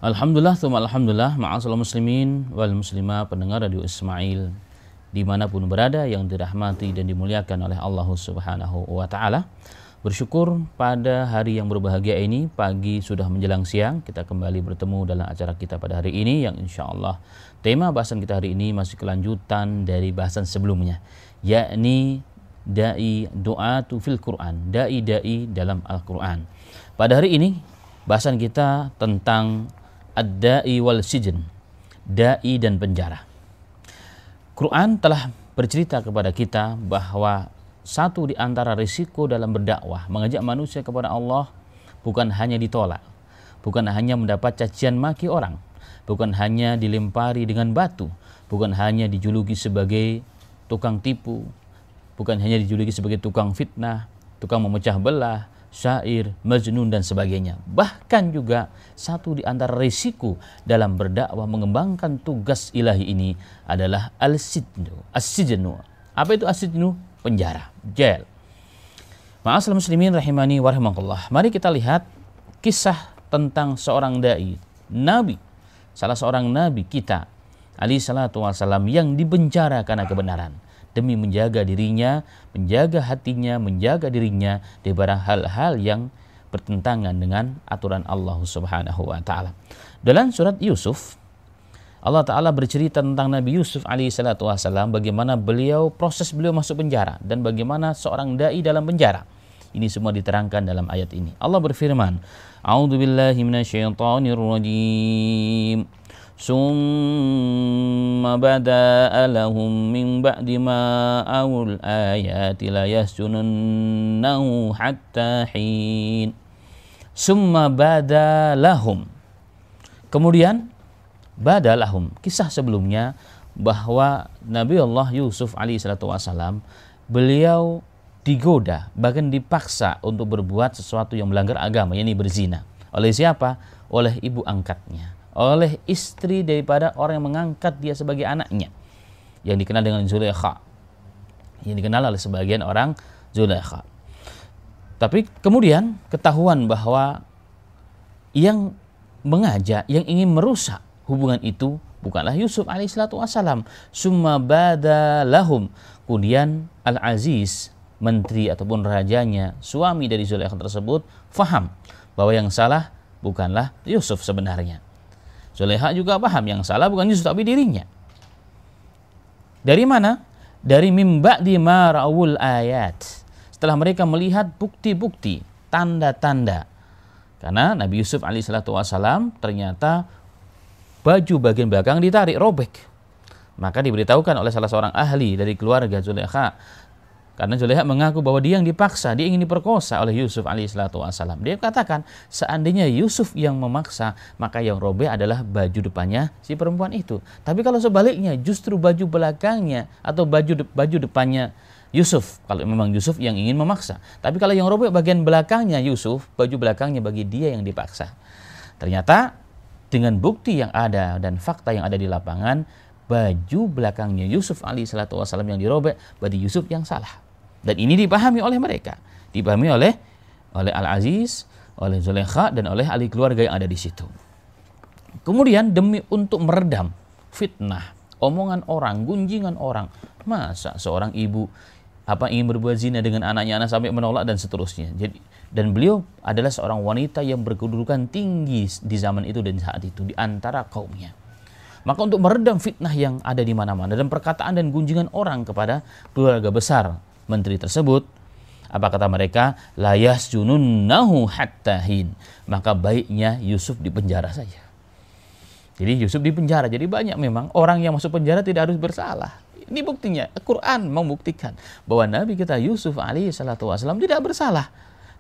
Alhamdulillah, tsumma alhamdulillah, ma'asal muslimin wal muslimah, pendengar Radio Ismail dimanapun berada yang dirahmati dan dimuliakan oleh Allah Subhanahu wa Ta'ala. Bersyukur pada hari yang berbahagia ini, pagi sudah menjelang siang, kita kembali bertemu dalam acara kita pada hari ini yang insya Allah tema bahasan kita hari ini masih kelanjutan dari bahasan sebelumnya, yakni da'i du'atu fil Quran, da'i dalam Al-Quran. Pada hari ini bahasan kita tentang ad-da'i wal sijn, da'i dan penjara. Quran telah bercerita kepada kita bahwa satu di antara risiko dalam berdakwah, mengajak manusia kepada Allah, bukan hanya ditolak, bukan hanya mendapat cacian maki orang, bukan hanya dilempari dengan batu, bukan hanya dijuluki sebagai tukang tipu, bukan hanya dijuluki sebagai tukang fitnah, tukang memecah belah, syair, majnun dan sebagainya. Bahkan juga satu di antara risiko dalam berdakwah mengembangkan tugas ilahi ini adalah as-sijnu. Apa itu as-sijnu? Penjara, jail. Ma'asal muslimin rahimani wa rahimakumullah. Mari kita lihat kisah tentang seorang dai, nabi, salah seorang nabi kita alaihi salatu wassalam yang dipenjara karena kebenaran, demi menjaga dirinya, menjaga hatinya, menjaga dirinya daripada hal-hal yang bertentangan dengan aturan Allah Subhanahu wa Ta'ala. Dalam surat Yusuf, Allah Ta'ala bercerita tentang Nabi Yusuf alaihi salatu wassalam, bagaimana proses beliau masuk penjara dan bagaimana seorang dai dalam penjara. Ini semua diterangkan dalam ayat ini. Allah berfirman, A'udzubillahi minasyaitonirrajim. Summa bada'a lahum min ba'di ma awul ayati la yasjununnahu hatta hin. Summa bada lahum. Kemudian bada lahum, kisah sebelumnya bahwa Nabi Allah Yusuf alaihissalatu wassalam, beliau digoda, bahkan dipaksa untuk berbuat sesuatu yang melanggar agama, yakni berzina. Oleh siapa? Oleh ibu angkatnya, oleh istri daripada orang yang mengangkat dia sebagai anaknya, yang dikenal dengan Zulaikha, yang dikenal oleh sebagian orang Zulaikha. Tapi kemudian ketahuan bahwa yang mengajak, yang ingin merusak hubungan itu bukanlah Yusuf alaihissalatu wassalam. Summa bada lahum, kemudian Al-Aziz, menteri ataupun rajanya, suami dari Zulaikha tersebut, faham bahwa yang salah bukanlah Yusuf sebenarnya. Zulaikha juga paham yang salah bukan Yusuf tapi dirinya. Dari mana? Dari mimba di marawul ayat. Setelah mereka melihat bukti-bukti, tanda-tanda. Karena Nabi Yusuf alaihissalatu wassalam ternyata baju bagian belakang ditarik, robek. Maka diberitahukan oleh salah seorang ahli dari keluarga Zulaikha. Karena Zulaikha mengaku bahwa dia yang dipaksa, dia ingin diperkosa oleh Yusuf alaihissalatu wassalam. Dia katakan, seandainya Yusuf yang memaksa, maka yang robek adalah baju depannya si perempuan itu. Tapi kalau sebaliknya, justru baju belakangnya atau baju depannya Yusuf, kalau memang Yusuf yang ingin memaksa. Tapi kalau yang robek bagian belakangnya Yusuf, baju belakangnya bagi dia yang dipaksa. Ternyata dengan bukti yang ada dan fakta yang ada di lapangan, baju belakangnya Yusuf alaihissalatu wassalam yang dirobek, bagi Yusuf yang salah. Dan ini dipahami oleh mereka, dipahami oleh Al-Aziz, oleh Zulaikha dan oleh ahli keluarga yang ada di situ. Kemudian demi untuk meredam fitnah, omongan orang, gunjingan orang, masa seorang ibu ingin berbuat zina dengan anaknya, anak sampai menolak dan seterusnya. Jadi, dan beliau adalah seorang wanita yang berkedudukan tinggi di zaman itu dan saat itu di antara kaumnya. Maka untuk meredam fitnah yang ada di mana-mana dan perkataan dan gunjingan orang kepada keluarga besar menteri tersebut, apa kata mereka? La yasjununnahu hatta hin. Maka baiknya Yusuf dipenjara saja. Jadi Yusuf dipenjara. Jadi banyak memang orang yang masuk penjara tidak harus bersalah. Ini buktinya. Al-Quran membuktikan bahwa Nabi kita Yusuf alaihissalatu wassalam tidak bersalah,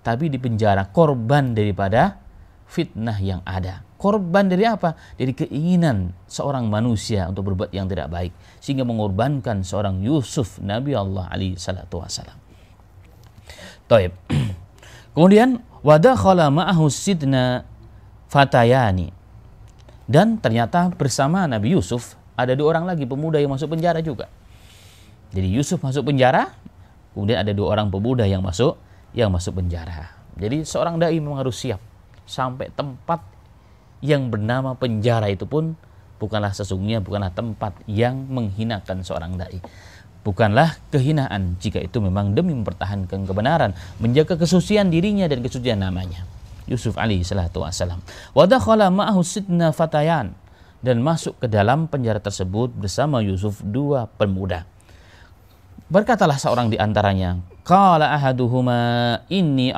tapi dipenjara, korban daripada fitnah yang ada. Korban dari apa? Dari keinginan seorang manusia untuk berbuat yang tidak baik, sehingga mengorbankan seorang Yusuf Nabi Allah alaihi salatu wassalam. Taib. Kemudian wadakhala ma'ahu sidna fatayani. Dan ternyata bersama Nabi Yusuf ada 2 orang lagi pemuda yang masuk penjara juga. Jadi Yusuf masuk penjara, kemudian ada 2 orang pemuda yang masuk penjara. Jadi seorang dai memang harus siap sampai tempat yang bernama penjara itu pun bukanlah tempat yang menghinakan seorang dai. Bukanlah kehinaan jika itu memang demi mempertahankan kebenaran, menjaga kesucian dirinya dan kesucian namanya. Yusuf alaihi salatu wassalam. Wa dakhala ma'ahu sitna fatayan, dan masuk ke dalam penjara tersebut bersama Yusuf 2 pemuda. Berkatalah seorang di antaranya, qala ahaduhuma inni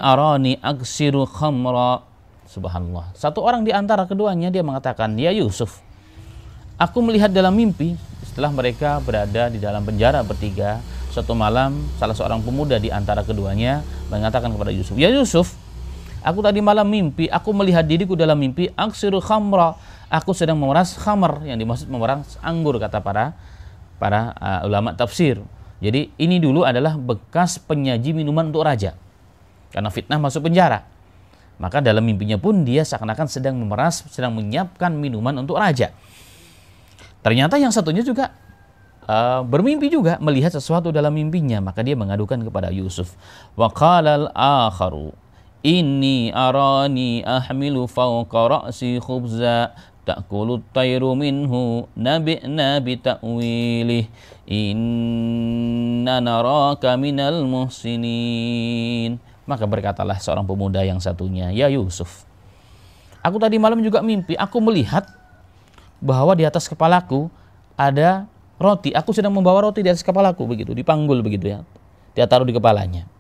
arani aksiru khamra. Subhanallah. Satu orang di antara keduanya dia mengatakan, ya Yusuf, aku melihat dalam mimpi. Setelah mereka berada di dalam penjara bertiga, suatu malam salah seorang pemuda di antara keduanya mengatakan kepada Yusuf, ya Yusuf, aku tadi malam mimpi, aku melihat diriku dalam mimpi aksiru khamra, aku sedang memeras khamar, yang dimaksud memeras anggur kata para ulama tafsir. Jadi ini dulu adalah bekas penyaji minuman untuk raja, karena fitnah masuk penjara. Maka dalam mimpinya pun dia seakan-akan sedang menyiapkan minuman untuk raja. Ternyata yang satunya juga bermimpi juga, melihat sesuatu dalam mimpinya. Maka dia mengadukan kepada Yusuf. Wa qala al-akharu inni arani ahmilu fawqa ra'si khubza ta'kulu at-tayru minhu nabi'na bi ta'wilih inna naraka minal muhsinin. Maka berkatalah seorang pemuda yang satunya, ya Yusuf, aku tadi malam juga mimpi, aku melihat bahwa di atas kepalaku ada roti. Aku sedang membawa roti di atas kepalaku begitu, dipanggul begitu ya. Dia taruh di kepalanya.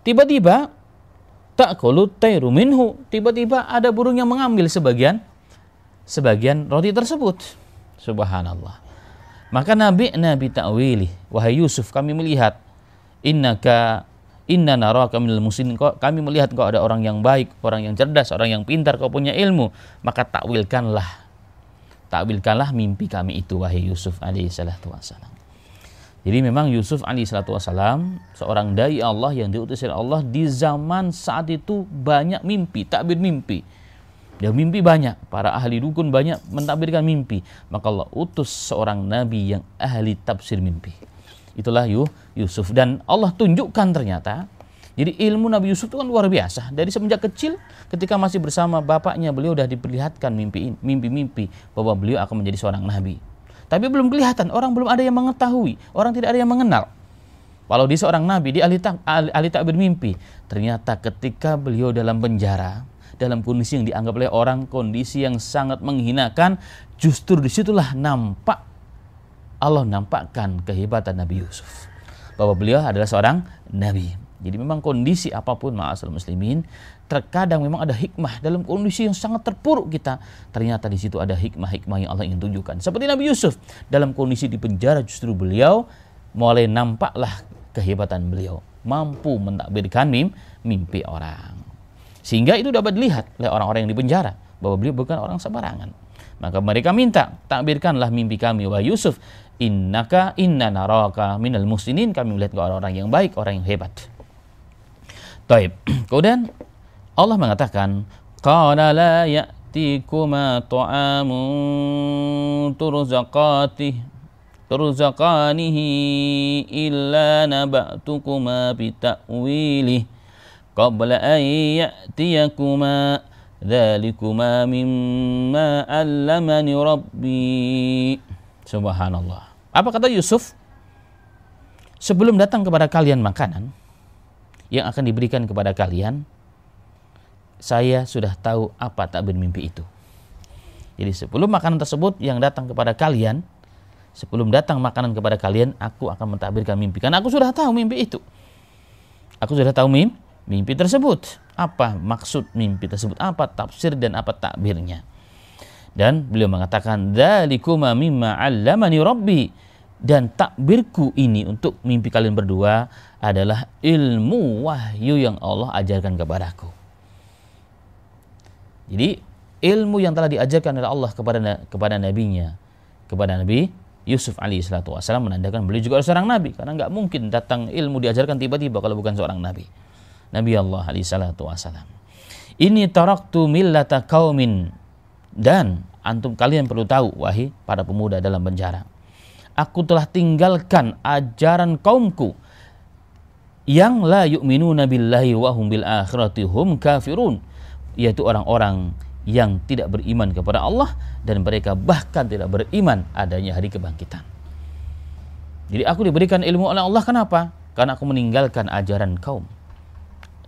Tiba-tiba ta'kulu tayru minhu, tiba-tiba ada burung yang mengambil sebagian roti tersebut. Subhanallah. Maka Nabi ta'wili, wahai Yusuf, kami melihat inna naraka minal muslimin, kami melihat kau ada orang yang baik, orang yang cerdas, orang yang pintar, kau punya ilmu, maka takwilkanlah mimpi kami itu, wahai Yusuf alaihi salatu wassalam. Jadi memang Yusuf alaihi salatu wassalam seorang dai Allah yang diutus oleh Allah di zaman saat itu banyak mimpi, takbir mimpi. Dia mimpi banyak, para ahli dukun banyak mentakbirkan mimpi. Maka Allah utus seorang nabi yang ahli tafsir mimpi. Itulah Yusuf, dan Allah tunjukkan ternyata. Jadi ilmu Nabi Yusuf itu kan luar biasa. Dari semenjak kecil, ketika masih bersama bapaknya, beliau sudah diperlihatkan mimpi-mimpi bahwa beliau akan menjadi seorang nabi. Tapi belum kelihatan, orang belum ada yang mengetahui, orang tidak ada yang mengenal. Walau dia seorang nabi, dia ahli takbir mimpi. Ternyata ketika beliau dalam penjara, dalam kondisi yang dianggap oleh orang kondisi yang sangat menghinakan, justru disitulah Allah nampakkan kehebatan Nabi Yusuf, bahwa beliau adalah seorang nabi. Jadi memang kondisi apapun ma'asal muslimin, terkadang memang ada hikmah dalam kondisi yang sangat terpuruk kita. Ternyata di situ ada hikmah-hikmah yang Allah ingin tunjukkan. Seperti Nabi Yusuf dalam kondisi di penjara, justru beliau mulai nampaklah kehebatan beliau, mampu mentakbirkan mimpi orang. Sehingga itu dapat dilihat oleh orang-orang yang di penjara bahwa beliau bukan orang sembarangan. Maka mereka minta, takbirkanlah mimpi kami wahai Yusuf, inna naraka minal muhsinin, kami melihat kau orang yang baik, orang yang hebat. Taib. Kemudian Allah mengatakan, qala la ya'tikuma ta'amun turzaqanihi illa naba'tukuma bita'wilih qabla an ya'tiyakuma dhalikuma mimma 'allamani rabbi. Subhanallah. Apa kata Yusuf? Sebelum datang kepada kalian makanan yang akan diberikan kepada kalian, saya sudah tahu apa takbir mimpi itu. Jadi sebelum makanan tersebut yang datang kepada kalian, sebelum datang makanan kepada kalian, aku akan mentakbirkan mimpi. Karena aku sudah tahu mimpi itu. Aku sudah tahu mimpi tersebut. Apa maksud mimpi tersebut? Apa tafsir dan apa takbirnya? Dan beliau mengatakan, "Dzalikuma mimma 'allamani rabbi." Dan takbirku ini untuk mimpi kalian berdua adalah ilmu wahyu yang Allah ajarkan kepadaku. Jadi ilmu yang telah diajarkan oleh Allah kepada nabinya, kepada Nabi Yusuf alaihi salatu wasallam, menandakan beliau juga seorang nabi, karena nggak mungkin datang ilmu diajarkan tiba-tiba kalau bukan seorang nabi. Nabi Allah alaihi salatu wasallam. Ini taraktu millata qaumin, dan antum kalian perlu tahu wahai para pemuda dalam penjara, aku telah tinggalkan ajaran kaumku yang la yu'minuna billahi wa hum bil akhirati hum kafirun. yaitu orang-orang yang tidak beriman kepada Allah dan mereka bahkan tidak beriman adanya hari kebangkitan. Jadi aku diberikan ilmu oleh Allah, kenapa? Karena aku meninggalkan ajaran kaum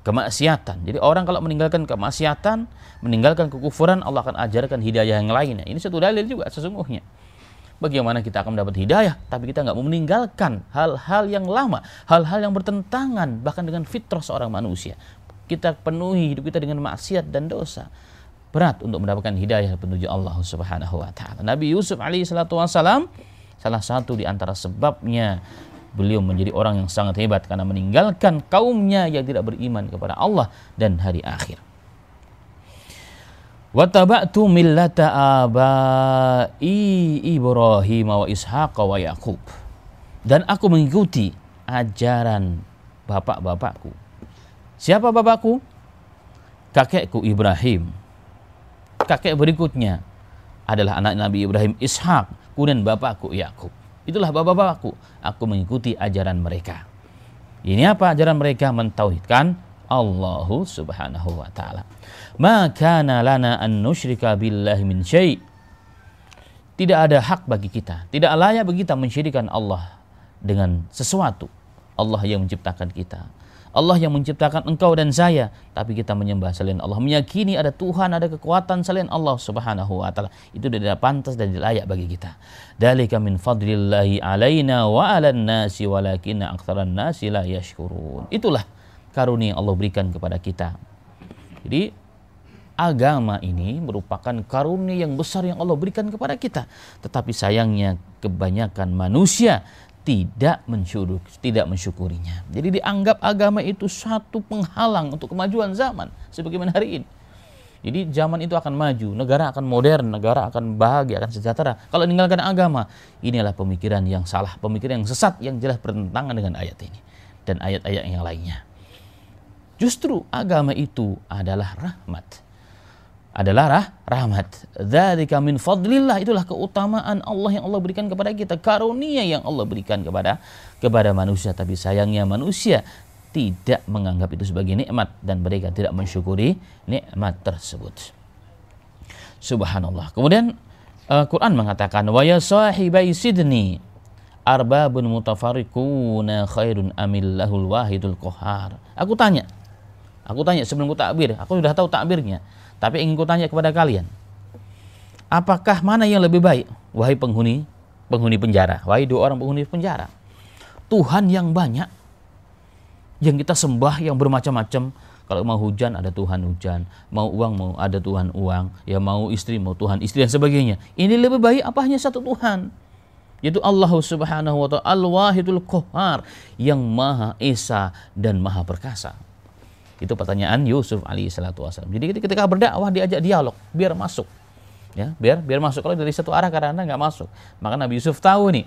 kemaksiatan. Jadi orang kalau meninggalkan kemaksiatan, meninggalkan kekufuran, Allah akan ajarkan hidayah yang lainnya. Ini satu dalil juga sesungguhnya. Bagaimana kita akan mendapat hidayah, tapi kita nggak mau meninggalkan hal-hal yang lama, hal-hal yang bertentangan bahkan dengan fitrah seorang manusia. Kita penuhi hidup kita dengan maksiat dan dosa. Berat untuk mendapatkan hidayah penuju Allah Subhanahu wa taala. Nabi Yusuf alaihi salatu wasalam, salah satu di antara sebabnya beliau menjadi orang yang sangat hebat karena meninggalkan kaumnya yang tidak beriman kepada Allah dan hari akhir. Wa taba'tu millata abai Ibrahim wa Ishaq wa Yaqub. Dan aku mengikuti ajaran bapak-bapakku. Siapa bapakku? Kakekku Ibrahim. Kakek berikutnya adalah anak Nabi Ibrahim, Ishak, kemudian bapakku Yakub. Itulah bapak-bapakku. Aku mengikuti ajaran mereka. Ini apa ajaran mereka? Mentauhidkan Allah Subhanahu wa taala. Ma kana lana an nusyrika billahi min syai'. Tidak ada hak bagi kita, tidak layak bagi kita mensyirikkan Allah dengan sesuatu. Allah yang menciptakan kita, Allah yang menciptakan engkau dan saya, tapi kita menyembah selain Allah, meyakini ada Tuhan, ada kekuatan selain Allah Subhanahu wa taala. Itu tidak pantas dan tidak layak bagi kita. Dzalika min fadlillahi alaina wa 'alan nasi walakinna aktsaran nasi la yashkurun. Itulah karunia yang Allah berikan kepada kita. Jadi agama ini merupakan karunia yang besar yang Allah berikan kepada kita. Tetapi sayangnya kebanyakan manusia tidak mensyukurinya. Jadi dianggap agama itu satu penghalang untuk kemajuan zaman sebagaimana hari ini. Jadi zaman itu akan maju, negara akan modern, negara akan bahagia, akan sejahtera. Kalau meninggalkan agama, inilah pemikiran yang salah, pemikiran yang sesat yang jelas bertentangan dengan ayat ini dan ayat-ayat yang lainnya. Justru agama itu adalah rahmat. Rahmat. Dzalika min fadlillah, itulah keutamaan Allah yang Allah berikan kepada kita, karunia yang Allah berikan kepada manusia. Tapi sayangnya manusia tidak menganggap itu sebagai nikmat dan mereka tidak mensyukuri nikmat tersebut. Subhanallah. Kemudian Quran mengatakan wa ya sahibai sidni arbabun mutafarriquna khairun amillahul wahidul qahhar. Aku tanya sebelum ku takbir, aku sudah tahu takbirnya. Tapi ingin ku tanya kepada kalian, apakah mana yang lebih baik, wahai penghuni penjara, wahai dua orang penghuni penjara? Tuhan yang banyak, yang kita sembah, yang bermacam-macam. Kalau mau hujan ada Tuhan hujan, mau uang mau ada Tuhan uang, ya mau istri mau Tuhan istri dan sebagainya. Ini lebih baik apa hanya satu Tuhan? Yaitu Allah Subhanahu wa taala Al-Wahidul Qahhar, yang Maha Esa dan Maha Perkasa. Itu pertanyaan Yusuf alaihi salatu wasallam. Jadi ketika berdakwah diajak dialog biar masuk. Ya, biar masuk. Kalau dari satu arah kadang-kadang enggak masuk. Maka Nabi Yusuf tahu nih.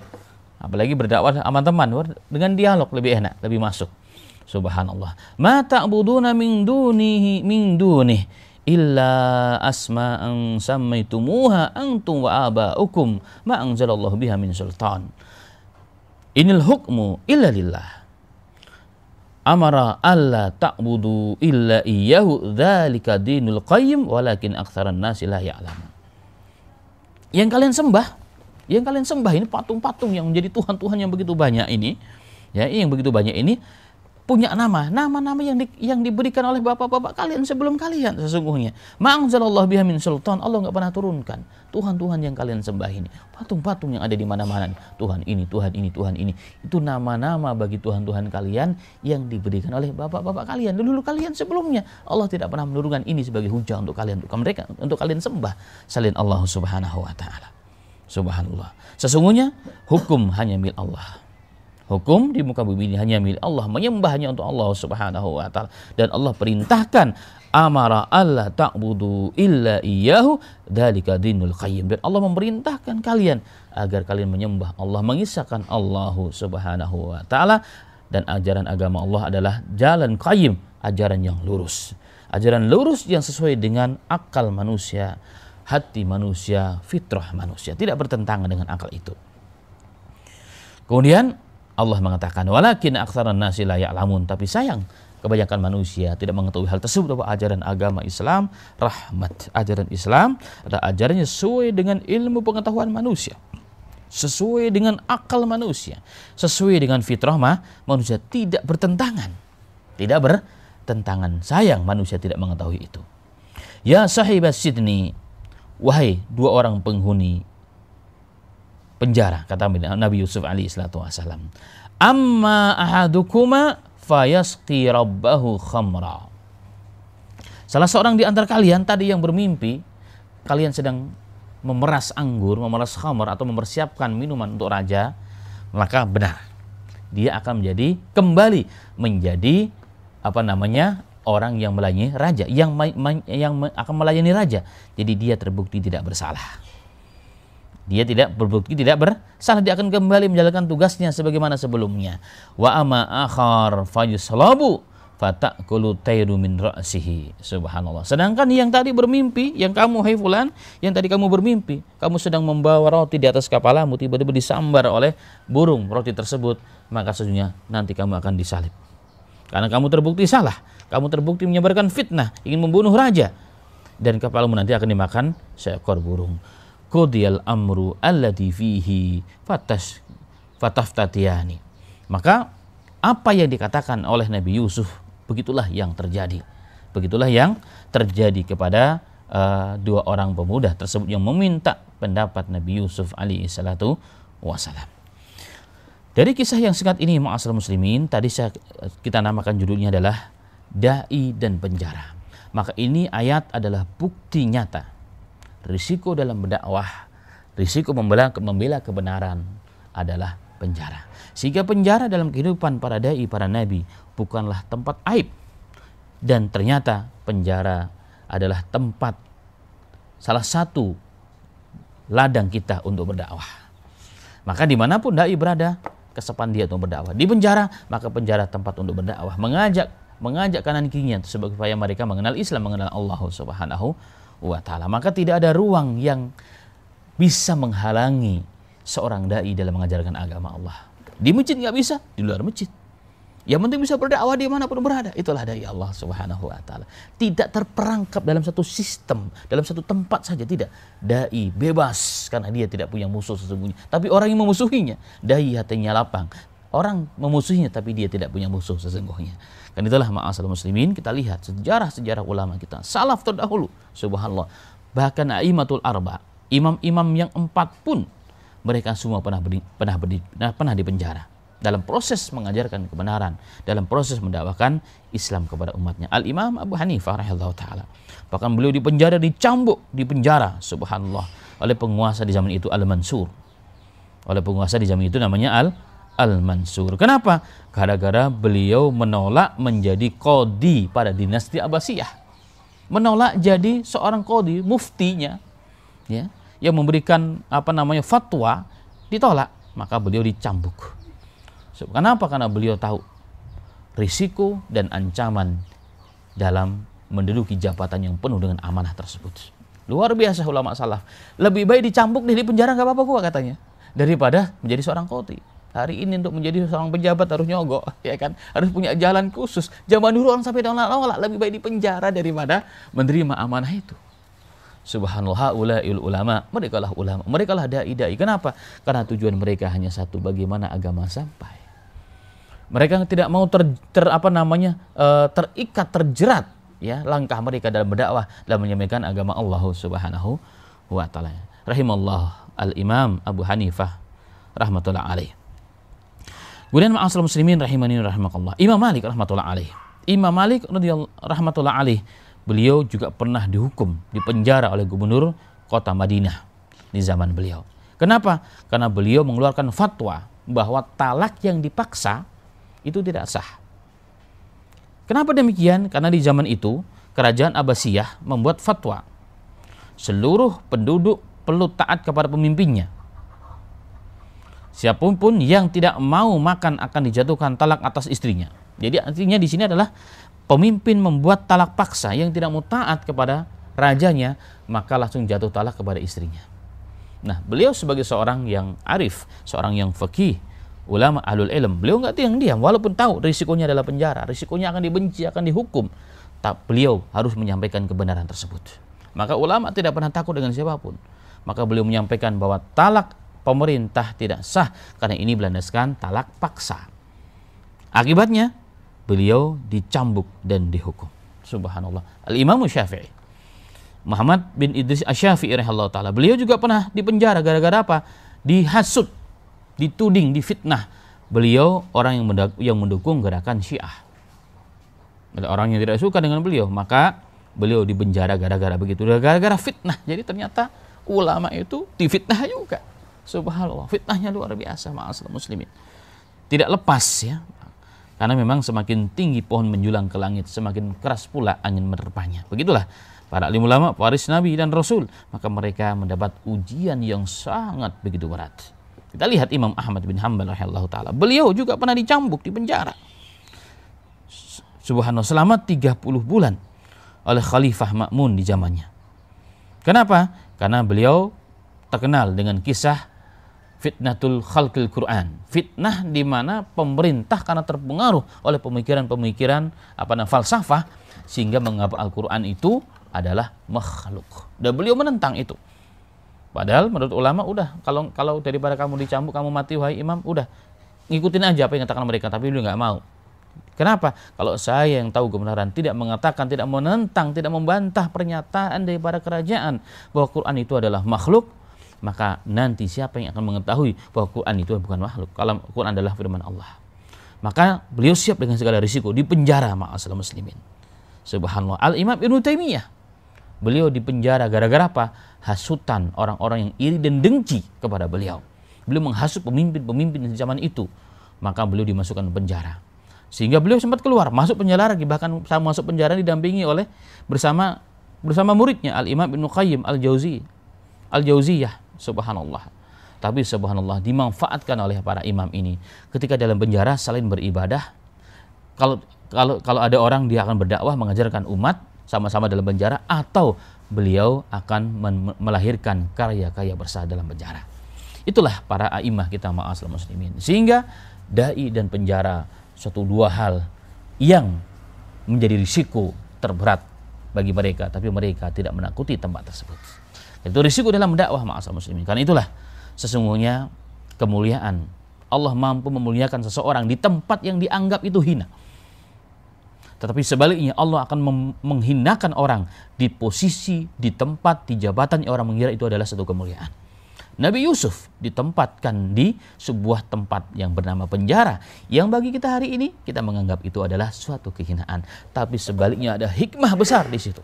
Apalagi berdakwah sama teman, dengan dialog lebih enak, lebih masuk. Subhanallah. Ma ta'buduna min dunihi illa asma'an sammaitumuha antum wa aba'ukum ma anzalallahu biha min sultan. Inil hukmu illa lillah. Amara alla ta'budu illa iyyahu dzalika dinul qayyim walakin aktsaran nasi la ya'lamun. Yang kalian sembah ini patung-patung yang menjadi tuhan-tuhan yang begitu banyak ini, ya, yang begitu banyak ini punya nama-nama yang diberikan oleh bapak-bapak kalian sebelum kalian sesungguhnya. Ma'anzalallahu biha min sultan, Allah enggak pernah turunkan tuhan-tuhan yang kalian sembah ini. Patung-patung yang ada di mana-mana, Tuhan ini, Tuhan ini, Tuhan ini. Itu nama-nama bagi tuhan-tuhan kalian yang diberikan oleh bapak-bapak kalian. Dulu kalian sebelumnya Allah tidak pernah menurunkan ini sebagai hujah untuk kalian, untuk kalian sembah selain Allah Subhanahu wa taala. Subhanallah. Sesungguhnya hukum hanya milik Allah. Hukum di muka bumi ini hanya milik Allah, menyembahnya untuk Allah Subhanahu wa taala. Dan Allah perintahkan amara alla ta'budu illa iyyahu dzalika dinul qayyim. Dan Allah memerintahkan kalian agar kalian menyembah Allah, mengisahkan Allah Subhanahu wa taala, dan ajaran agama Allah adalah jalan qayyim, ajaran yang lurus. Ajaran lurus yang sesuai dengan akal manusia, hati manusia, fitrah manusia, tidak bertentangan dengan akal itu. Kemudian Allah mengatakan walakin aktsaran nasi la ya'lamun, tapi sayang kebanyakan manusia tidak mengetahui hal tersebut, bahwa ajaran agama Islam rahmat. Ajaran Islam adalah ajarannya sesuai dengan ilmu pengetahuan manusia, sesuai dengan akal manusia, sesuai dengan fitrah manusia, tidak bertentangan. Tidak bertentangan. Sayang manusia tidak mengetahui itu. Ya sahibas sijni, wahai dua orang penghuni penjara, kata Nabi Yusuf alaihi salatu wasalam. Amma ahadukuma fayasqi rabbahu khamra. Salah seorang di antara kalian tadi yang bermimpi, kalian sedang memeras anggur, memeras khamr atau mempersiapkan minuman untuk raja, maka benar, dia akan kembali menjadi orang yang melayani raja, yang akan melayani raja. Jadi dia terbukti tidak bersalah. Dia tidak berbukti tidak bersalah, dia akan kembali menjalankan tugasnya sebagaimana sebelumnya. Wa ama akhar fayuslabu fatakulu tayru min ra'sihi. Subhanallah. Sedangkan yang tadi bermimpi, yang kamu hai fulan, yang tadi kamu bermimpi, kamu sedang membawa roti di atas kepalamu, tiba-tiba disambar oleh burung roti tersebut, maka sesungguhnya nanti kamu akan disalib. Karena kamu terbukti salah, kamu terbukti menyebarkan fitnah, ingin membunuh raja, dan kepalamu nanti akan dimakan seekor burung. Qudiyal amru alladhi fihi fataftatiyani. Maka apa yang dikatakan oleh Nabi Yusuf, begitulah yang terjadi. Begitulah yang terjadi kepada dua orang pemuda tersebut yang meminta pendapat Nabi Yusuf alaihi salatu wassalam. Dari kisah yang singkat ini, ma'asyiral muslimin, tadi kita namakan judulnya adalah Dai dan Penjara. Maka ini ayat adalah bukti nyata risiko dalam berdakwah, risiko membela kebenaran adalah penjara. Sehingga penjara dalam kehidupan para dai, para nabi bukanlah tempat aib. Dan ternyata penjara adalah tempat, salah satu ladang kita untuk berdakwah. Maka dimanapun dai berada, kesepan dia untuk berdakwah. Di penjara, maka penjara tempat untuk berdakwah, mengajak kanan kirinya supaya mereka mengenal Islam, mengenal Allah Subhanahu wa taala. Maka tidak ada ruang yang bisa menghalangi seorang dai dalam mengajarkan agama Allah. Di masjid nggak bisa, di luar masjid. Yang penting bisa berdakwah dimanapun berada. Itulah dai Allah Subhanahu wa taala. Tidak terperangkap dalam satu sistem, dalam satu tempat saja, tidak. Dai bebas karena dia tidak punya musuh sesungguhnya. Tapi orang yang memusuhinya, dai hatinya lapang. Orang memusuhinya tapi dia tidak punya musuh sesungguhnya. Dan itulah ma'asyiral muslimin, kita lihat sejarah-sejarah ulama kita, salaf terdahulu, subhanallah. Bahkan a'immatul arba, imam-imam yang 4 pun mereka semua pernah dipenjara dalam proses mengajarkan kebenaran, dalam proses mendakwahkan Islam kepada umatnya. Al-Imam Abu Hanifah rahimahullah ta'ala, bahkan beliau dipenjara, dicambuk, dipenjara, subhanallah, oleh penguasa di zaman itu Al-Mansur. Oleh penguasa di zaman itu namanya Al-Mansur. Kenapa? Gara-gara beliau menolak menjadi qadhi pada dinasti Abbasiyah. Menolak jadi seorang qadhi, muftinya, ya, yang memberikan fatwa, ditolak, maka beliau dicambuk. Kenapa? Karena beliau tahu risiko dan ancaman dalam menduduki jabatan yang penuh dengan amanah tersebut. Luar biasa ulama salaf. Lebih baik dicambuk di penjara, nggak apa-apa gua katanya, daripada menjadi seorang qadhi. Hari ini untuk menjadi seorang pejabat harus nyogok, ya kan? Harus punya jalan khusus. Zaman dulu orang sampai nolak, lebih baik di penjara daripada menerima amanah itu. Subhanallah, ulail ulama, merekalah ulama, merekalah dai-dai. Kenapa? Karena tujuan mereka hanya satu, bagaimana agama sampai. Mereka tidak mau terikat, terjerat, ya, langkah mereka dalam berdakwah, dalam menyampaikan agama Allah Subhanahu wa taala. Rahimallah al-Imam Abu Hanifah rahmatullah alaih. Kemudian ma'asyiral muslimin rahimani rahimakallah, Imam Malik rahmatullah alaih. Imam Malik rahmatullah alaih, beliau juga pernah dihukum, dipenjara oleh gubernur kota Madinah di zaman beliau. Kenapa? Karena beliau mengeluarkan fatwa bahwa talak yang dipaksa itu tidak sah. Kenapa demikian? Karena di zaman itu kerajaan Abbasiyah membuat fatwa seluruh penduduk perlu taat kepada pemimpinnya. Siapapun yang tidak mau makan akan dijatuhkan talak atas istrinya. Jadi artinya di sini adalah pemimpin membuat talak paksa, yang tidak mau taat kepada rajanya maka langsung jatuh talak kepada istrinya. Nah, beliau sebagai seorang yang arif, seorang yang faqih, ulama ahlul ilm. Beliau nggak diam-diam, walaupun tahu risikonya adalah penjara, risikonya akan dibenci, akan dihukum. Beliau harus menyampaikan kebenaran tersebut. Maka ulama tidak pernah takut dengan siapapun. Maka beliau menyampaikan bahwa talak pemerintah tidak sah karena ini berlandaskan talak paksa. Akibatnya beliau dicambuk dan dihukum. Subhanallah. Al-Imam Syafi'i, Muhammad bin Idris Asy-Syafi'i rahimahullah taala, beliau juga pernah dipenjara gara-gara apa? Dihasut, dituding, difitnah. Beliau orang yang mendukung gerakan Syiah. Ada orang yang tidak suka dengan beliau, maka beliau dipenjara gara-gara begitu, gara-gara fitnah. Jadi ternyata ulama itu difitnah juga. Subhanallah, fitnahnya luar biasa, ma'asyiral muslimin. Tidak lepas ya. Karena memang semakin tinggi pohon menjulang ke langit, semakin keras pula angin menerpanya. Begitulah para alim ulama, waris Nabi dan Rasul, maka mereka mendapat ujian yang sangat begitu berat. Kita lihat Imam Ahmad bin Hanbal rahimahullah taala, beliau juga pernah dicambuk, di penjara. Subhanallah, selama 30 bulan oleh Khalifah Ma'mun di zamannya. Kenapa? Karena beliau terkenal dengan kisah fitnatul khalqil Quran. Fitnah di mana pemerintah karena terpengaruh oleh pemikiran-pemikiran falsafah sehingga menganggap Al-Quran itu adalah makhluk. Dan beliau menentang itu. Padahal menurut ulama udah, kalau daripada kamu dicambuk, kamu mati wahai imam, udah ngikutin aja apa yang katakan mereka, tapi beliau nggak mau. Kenapa? Kalau saya yang tahu kebenaran tidak mengatakan, tidak menentang, tidak membantah pernyataan daripada kerajaan bahwa Quran itu adalah makhluk, maka nanti siapa yang akan mengetahui bahwa Quran itu bukan makhluk? Kalau Quran adalah firman Allah. Maka beliau siap dengan segala risiko, dipenjara ma'asyiral muslimin. Subhanallah. Al-Imam Ibnu Taimiyah, beliau dipenjara gara-gara apa? Hasutan orang-orang yang iri dan dengki kepada beliau. Beliau menghasut pemimpin-pemimpin di zaman itu. Maka beliau dimasukkan ke penjara. Sehingga beliau sempat keluar, masuk penjara lagi, bahkan masuk penjara didampingi oleh bersama muridnya Al-Imam Ibnu Qayyim Al-Jauziyah. Subhanallah. Tapi subhanallah, dimanfaatkan oleh para imam ini. Ketika dalam penjara selain beribadah, kalau ada orang dia akan berdakwah, mengajarkan umat sama-sama dalam penjara, atau beliau akan melahirkan karya-karya besar dalam penjara. Itulah para a'imah kita ma'asyiral muslimin. Sehingga dai dan penjara suatu dua hal yang menjadi risiko terberat bagi mereka, tapi mereka tidak menakuti tempat tersebut. Itu risiko dalam dakwah ma'asyiral muslimin. Karena itulah sesungguhnya kemuliaan, Allah mampu memuliakan seseorang di tempat yang dianggap itu hina. Tetapi sebaliknya Allah akan menghinakan orang di posisi, di tempat, di jabatan yang orang mengira itu adalah satu kemuliaan. Nabi Yusuf ditempatkan di sebuah tempat yang bernama penjara, yang bagi kita hari ini kita menganggap itu adalah suatu kehinaan. Tapi sebaliknya ada hikmah besar di situ.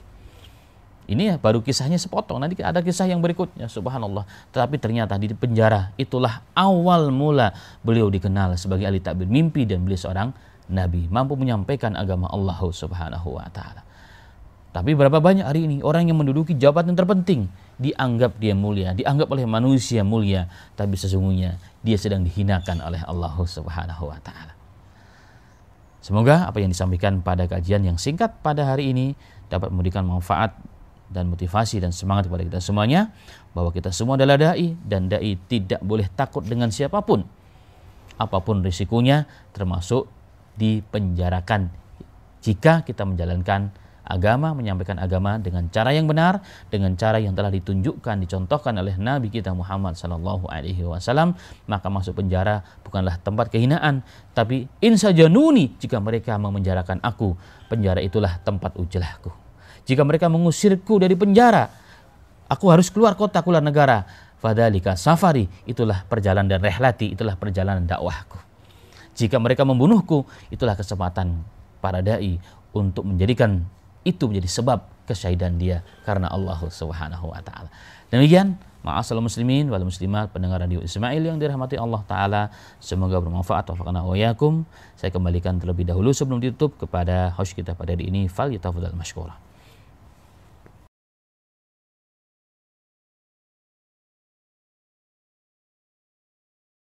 Ini ya baru kisahnya sepotong, nanti ada kisah yang berikutnya, subhanallah. Tetapi ternyata di penjara itulah awal mula beliau dikenal sebagai ahli takbir mimpi, dan beliau seorang nabi, mampu menyampaikan agama Allah subhanahu wa ta'ala. Tapi berapa banyak hari ini orang yang menduduki jabatan terpenting, dianggap dia mulia, dianggap oleh manusia mulia, tapi sesungguhnya dia sedang dihinakan oleh Allah subhanahu wa ta'ala. Semoga apa yang disampaikan pada kajian yang singkat pada hari ini dapat memberikan manfaat dan motivasi dan semangat kepada kita semuanya, bahwa kita semua adalah da'i, dan da'i tidak boleh takut dengan siapapun, apapun risikonya, termasuk dipenjarakan jika kita menjalankan agama, menyampaikan agama dengan cara yang benar, dengan cara yang telah ditunjukkan, dicontohkan oleh Nabi kita Muhammad sallallahu alaihi wasallam, maka masuk penjara bukanlah tempat kehinaan, tapi insajanuni, jika mereka memenjarakan aku, penjara itulah tempat ujelahku. Jika mereka mengusirku dari penjara, aku harus keluar kota, keluar negara, fadzalika safari, itulah perjalanan dan rehlati, itulah perjalanan dakwahku. Jika mereka membunuhku, itulah kesempatan para dai untuk menjadikan itu menjadi sebab kesyahidan dia karena Allah subhanahu wa ta'ala. Demikian ma'asyiral muslimin wal muslimat, pendengar radio Ismail yang dirahmati Allah ta'ala, semoga bermanfaat. Wafaqana wa iyyakum. Saya kembalikan terlebih dahulu sebelum ditutup kepada host kita pada hari ini, fal yatafadhal mashkura.